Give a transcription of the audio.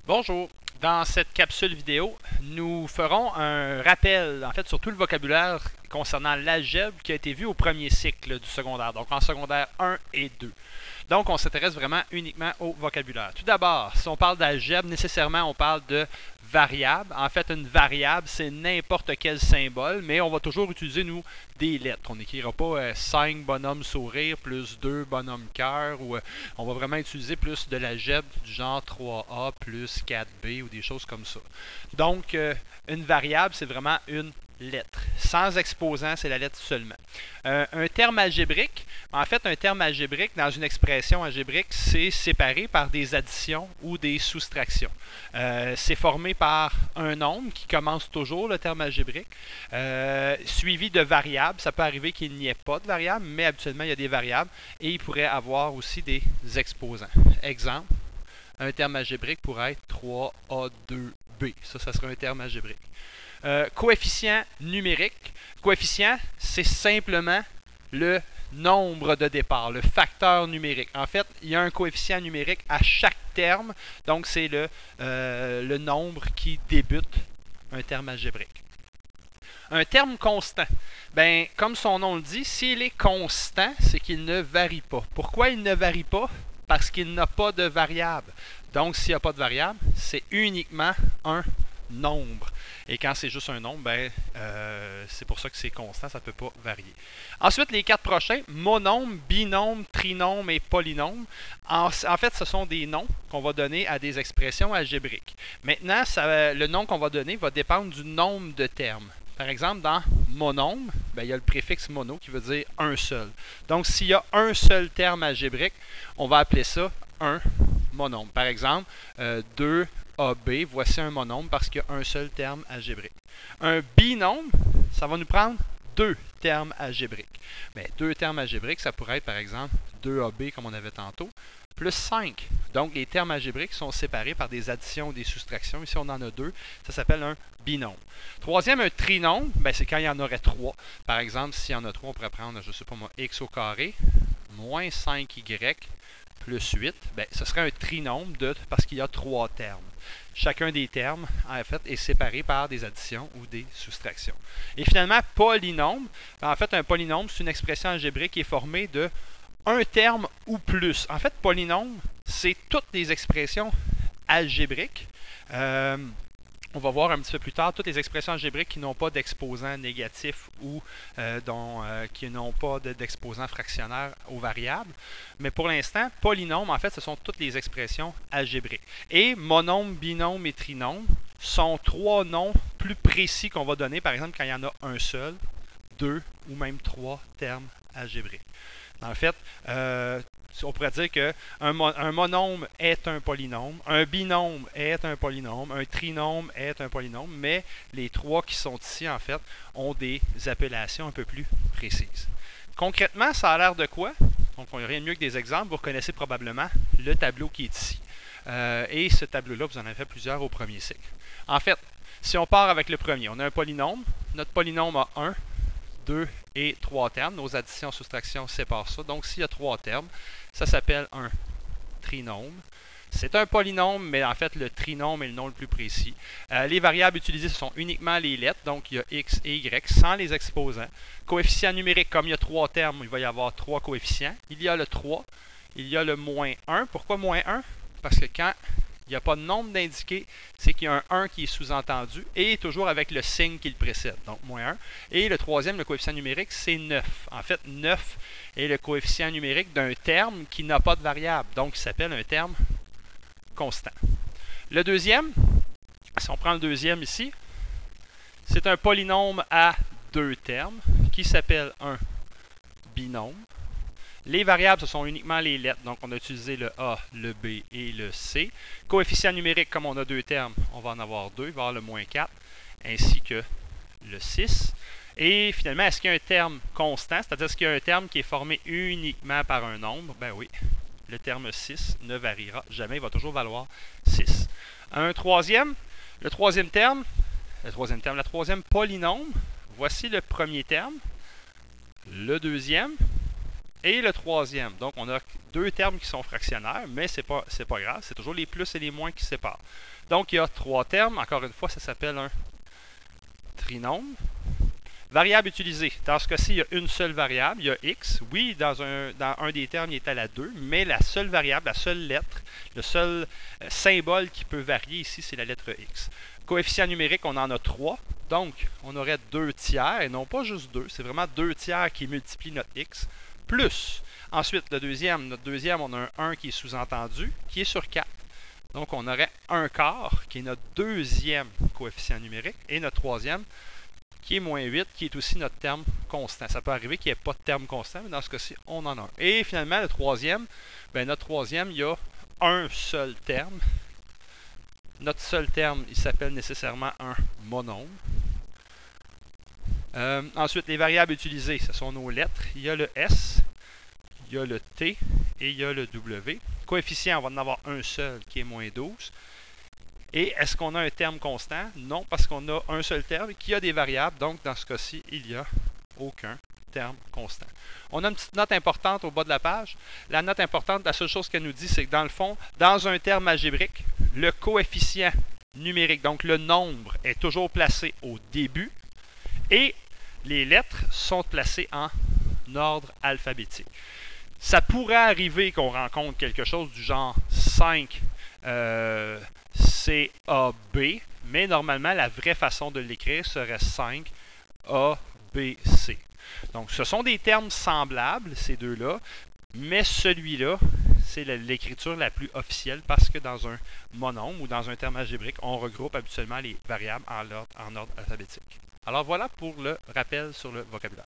Bonjour. Dans cette capsule vidéo, nous ferons un rappel, en fait, sur tout le vocabulaire concernant l'algèbre qui a été vu au premier cycle du secondaire, donc en secondaire 1 et 2. Donc, on s'intéresse vraiment uniquement au vocabulaire. Tout d'abord, si on parle d'algèbre, nécessairement, on parle de variable. En fait, une variable, c'est n'importe quel symbole, mais on va toujours utiliser, nous, des lettres. On n'écrira pas 5 bonhommes sourire plus 2 bonhommes cœur, ou on va vraiment utiliser plus de l'algèbre du genre 3A plus 4B ou des choses comme ça. Donc, une variable, c'est vraiment une lettre. Sans exposant, c'est la lettre seulement. Un terme algébrique, en fait, un terme algébrique, dans une expression algébrique, c'est séparé par des additions ou des soustractions. C'est formé par un nombre qui commence toujours, le terme algébrique, suivi de variables. Ça peut arriver qu'il n'y ait pas de variables, mais habituellement, il y a des variables et il pourrait avoir aussi des exposants. Exemple, un terme algébrique pourrait être 3A2B. Ça serait un terme algébrique. Coefficient numérique. Coefficient, c'est simplement le nombre de départ, le facteur numérique. En fait, il y a un coefficient numérique à chaque terme, donc c'est le nombre qui débute un terme algébrique. Un terme constant. Ben, comme son nom le dit, s'il est constant, c'est qu'il ne varie pas. Pourquoi il ne varie pas? Parce qu'il n'a pas de variable. Donc, s'il n'y a pas de variable, c'est uniquement un nombre. Et quand c'est juste un nombre, ben, c'est pour ça que c'est constant, ça ne peut pas varier. Ensuite, les quatre prochains, monome, binôme, trinôme et polynôme. En fait, ce sont des noms qu'on va donner à des expressions algébriques. Maintenant, le nom qu'on va donner va dépendre du nombre de termes. Par exemple, dans monome, ben, il y a le préfixe mono qui veut dire un seul. Donc, s'il y a un seul terme algébrique, on va appeler ça un monome. Par exemple, 2AB, voici un monome parce qu'il y a un seul terme algébrique. Un binôme, ça va nous prendre deux termes algébriques. Mais deux termes algébriques, ça pourrait être par exemple 2AB comme on avait tantôt, plus 5. Donc les termes algébriques sont séparés par des additions ou des soustractions. Ici on en a deux, ça s'appelle un binôme. Troisième, un trinôme, ben, c'est quand il y en aurait trois. Par exemple, s'il y en a trois, on pourrait prendre, je ne sais pas moi, x au carré, moins 5y, plus 8, ben, ce serait un trinôme parce qu'il y a trois termes. Chacun des termes, en fait, est séparé par des additions ou des soustractions. Et finalement, polynôme. En fait, un polynôme, c'est une expression algébrique qui est formée de un terme ou plus. En fait, polynôme, c'est toutes les expressions algébriques. On va voir un petit peu plus tard toutes les expressions algébriques qui n'ont pas d'exposant négatif ou qui n'ont pas d'exposant fractionnaire aux variables. Mais pour l'instant, polynôme, en fait, ce sont toutes les expressions algébriques. Et monôme, binôme et trinôme sont trois noms plus précis qu'on va donner, par exemple, quand il y en a un seul, deux ou même trois termes algébriques. En fait, on pourrait dire qu'un monôme est un polynôme, un binôme est un polynôme, un trinôme est un polynôme, mais les trois qui sont ici, en fait, ont des appellations un peu plus précises. Concrètement, ça a l'air de quoi? Donc, on n'a rien de mieux que des exemples. Vous reconnaissez probablement le tableau qui est ici. Et ce tableau-là, vous en avez fait plusieurs au premier cycle. En fait, si on part avec le premier, on a un polynôme. Notre polynôme a 1, 2 et 3 termes. Nos additions, soustractions séparent ça. Donc, s'il y a 3 termes, ça s'appelle un trinôme. C'est un polynôme, mais en fait, le trinôme est le nom le plus précis. Les variables utilisées, ce sont uniquement les lettres. Donc, il y a x et y sans les exposants. Coefficient numérique, comme il y a 3 termes, il va y avoir 3 coefficients. Il y a le 3, il y a le moins 1. Pourquoi moins 1? Parce que quand il n'y a pas de nombre d'indiqué, c'est qu'il y a un 1 qui est sous-entendu et toujours avec le signe qui le précède, donc moins 1. Et le troisième, le coefficient numérique, c'est 9. En fait, 9 est le coefficient numérique d'un terme qui n'a pas de variable, donc il s'appelle un terme constant. Le deuxième, si on prend le deuxième ici, c'est un polynôme à deux termes qui s'appelle un binôme. Les variables, ce sont uniquement les lettres. Donc, on a utilisé le A, le B et le C. Coefficient numérique, comme on a deux termes, on va en avoir deux. Il va y avoir le moins 4, ainsi que le 6. Et finalement, est-ce qu'il y a un terme constant? C'est-à-dire, est-ce qu'il y a un terme qui est formé uniquement par un nombre? Ben oui, le terme 6 ne variera jamais. Il va toujours valoir 6. Un troisième, le troisième terme, la troisième polynôme. Voici le premier terme. Le deuxième, Et le troisième, donc on a deux termes qui sont fractionnaires, mais c'est pas grave, c'est toujours les plus et les moins qui séparent. Donc il y a trois termes, encore une fois, ça s'appelle un trinôme. Variable utilisée. Dans ce cas-ci, il y a une seule variable, il y a x. Oui, dans un des termes, il est à la 2, mais la seule variable, la seule lettre, le seul symbole qui peut varier ici, c'est la lettre x. Coefficient numérique, on en a 3. Donc, on aurait 2 tiers, et non pas juste 2, c'est vraiment 2 tiers qui multiplient notre x, plus. Ensuite, notre deuxième, on a un 1 qui est sous-entendu, qui est sur 4. Donc, on aurait 1 quart, qui est notre deuxième coefficient numérique, et notre troisième, qui est moins 8, qui est aussi notre terme constant. Ça peut arriver qu'il n'y ait pas de terme constant, mais dans ce cas-ci, on en a un. Et finalement, le troisième, notre troisième, il y a un seul terme. Notre seul terme, il s'appelle nécessairement un monôme. Ensuite, les variables utilisées, ce sont nos lettres. Il y a le S, il y a le T et il y a le W. Coefficient, on va en avoir un seul qui est moins 12. Et est-ce qu'on a un terme constant? Non, parce qu'on a un seul terme qui a des variables. Donc, dans ce cas-ci, il n'y a aucun terme constant. On a une petite note importante au bas de la page. La note importante, la seule chose qu'elle nous dit, c'est que dans le fond, dans un terme algébrique, le coefficient numérique, donc le nombre, est toujours placé au début et les lettres sont placées en ordre alphabétique. Ça pourrait arriver qu'on rencontre quelque chose du genre 5 CAB, mais normalement, la vraie façon de l'écrire serait 5 ABC. Donc, ce sont des termes semblables, ces deux-là, mais celui-là, c'est l'écriture la plus officielle parce que dans un monôme ou dans un terme algébrique, on regroupe habituellement les variables en ordre alphabétique. Alors voilà pour le rappel sur le vocabulaire.